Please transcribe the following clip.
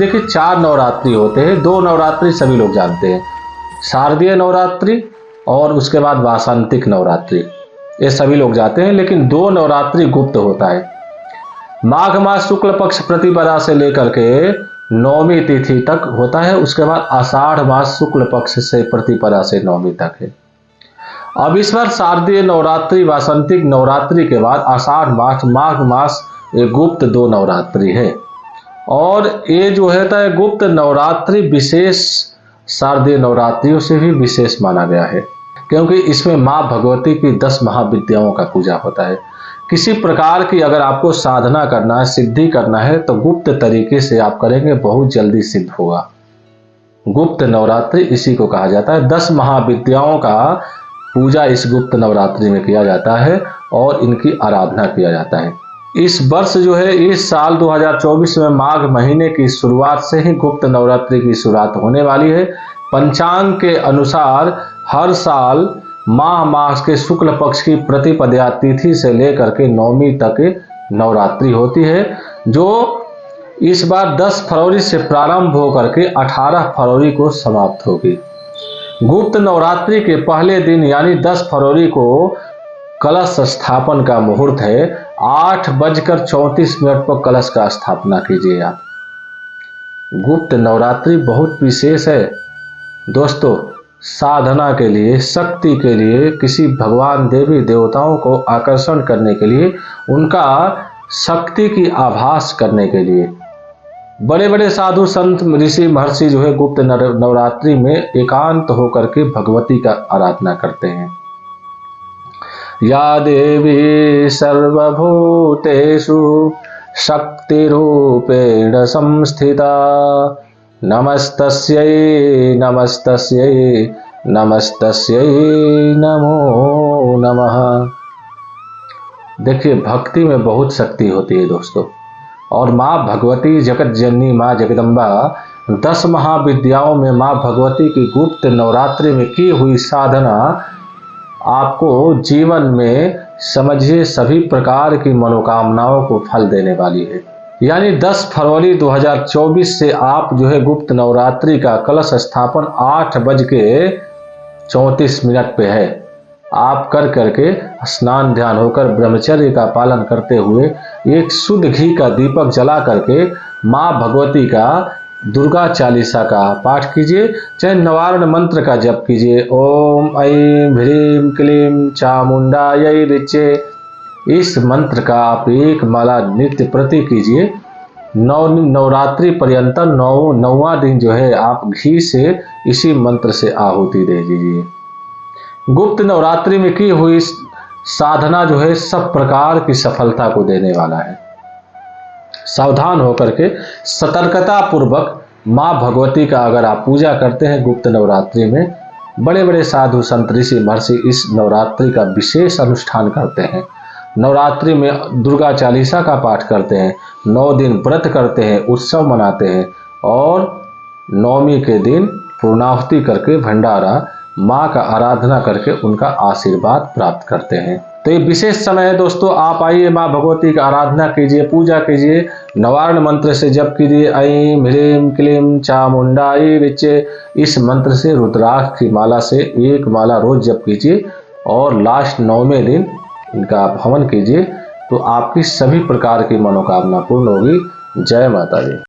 देखिए 4 नवरात्रि होते हैं। 2 नवरात्रि सभी लोग जानते हैं, शारदीय नवरात्रि और उसके बाद वासंतिक नवरात्रि, ये सभी लोग जाते हैं। लेकिन 2 नवरात्रि गुप्त होता है। माघ मास शुक्ल पक्ष प्रतिपदा से लेकर के 9वीं तिथि तक होता है। उसके बाद आषाढ़ मास शुक्ल पक्ष से प्रतिपदा से 9वीं तक है। अब इस बार शारदीय नवरात्रि वासंतिक नवरात्रि के बाद आषाढ़ मास माघ मास ये गुप्त 2 नवरात्रि है। और ये जो है गुप्त नवरात्रि विशेष शारदीय नवरात्रियों से भी विशेष माना गया है, क्योंकि इसमें माँ भगवती की 10 महाविद्याओं का पूजा होता है। किसी प्रकार की अगर आपको साधना करना है, सिद्धि करना है, तो गुप्त तरीके से आप करेंगे, बहुत जल्दी सिद्ध होगा। गुप्त नवरात्रि इसी को कहा जाता है। 10 महाविद्याओं का पूजा इस गुप्त नवरात्रि में किया जाता है और इनकी आराधना किया जाता है। इस वर्ष जो है, इस साल 2024 में माघ महीने की शुरुआत से ही गुप्त नवरात्रि की शुरुआत होने वाली है। पंचांग के अनुसार हर साल माह मास के शुक्ल पक्ष की प्रतिपदा तिथि से लेकर के 9वीं तक नवरात्रि होती है, जो इस बार 10 फरवरी से प्रारंभ होकर के 18 फरवरी को समाप्त होगी। गुप्त नवरात्रि के पहले दिन यानी 10 फरवरी को कलश स्थापन का मुहूर्त है। 8:34 पर कलश का स्थापना कीजिए आप। गुप्त नवरात्रि बहुत विशेष है दोस्तों। साधना के लिए, शक्ति के लिए, किसी भगवान देवी देवताओं को आकर्षण करने के लिए, उनका शक्ति की आभास करने के लिए बड़े बड़े साधु संत ऋषि महर्षि जो है गुप्त नवरात्रि में एकांत होकर के भगवती का आराधना करते हैं। या देवी सर्वभूतेषु शक्तिरूपेण संस्थिता नमस्तस्यै नमस्तस्यै नमस्तस्यै नमो नमः। देखिए, भक्ति में बहुत शक्ति होती है दोस्तों। और माँ भगवती जगत जननी माँ जगदम्बा 10 महाविद्याओं में माँ भगवती की गुप्त नवरात्रि में की हुई साधना आपको जीवन में समझिए सभी प्रकार की मनोकामनाओं को फल देने वाली है। यानी 10 फरवरी 2024 से आप जो है गुप्त नवरात्रि का कलश स्थापन 8:34 पे है। आप कर करके स्नान ध्यान होकर ब्रह्मचर्य का पालन करते हुए एक शुद्ध घी का दीपक जला करके माँ भगवती का दुर्गा चालीसा का पाठ कीजिए, चाहे निवारण मंत्र का जप कीजिए। ओम ऐं ह्रीं क्लीं चामुंडायै विच्चे, इस मंत्र का आप 1 माला नित्य प्रति कीजिए। नवरात्रि पर्यंत 9वां दिन जो है आप घी से इसी मंत्र से आहुति दे दीजिए। गुप्त नवरात्रि में की हुई साधना जो है सब प्रकार की सफलता को देने वाला है। सावधान होकर के सतर्कता पूर्वक माँ भगवती का अगर आप पूजा करते हैं गुप्त नवरात्रि में, बड़े बड़े साधु संत ऋषि महर्षि इस नवरात्रि का विशेष अनुष्ठान करते हैं। नवरात्रि में दुर्गा चालीसा का पाठ करते हैं, 9 दिन व्रत करते हैं, उत्सव मनाते हैं और 9वीं के दिन पूर्णाहुति करके भंडारा माँ का आराधना करके उनका आशीर्वाद प्राप्त करते हैं। तो ये विशेष समय है दोस्तों। आप आइए, माँ भगवती का आराधना कीजिए, पूजा कीजिए, निवारण मंत्र से जप कीजिए। ऐं ह्रीं क्लीं चामुंडायै विच्चे, इस मंत्र से रुद्राक्ष की माला से 1 माला रोज जप कीजिए और लास्ट 9वें दिन इनका हवन कीजिए, तो आपकी सभी प्रकार की मनोकामना पूर्ण होगी। जय माता दी।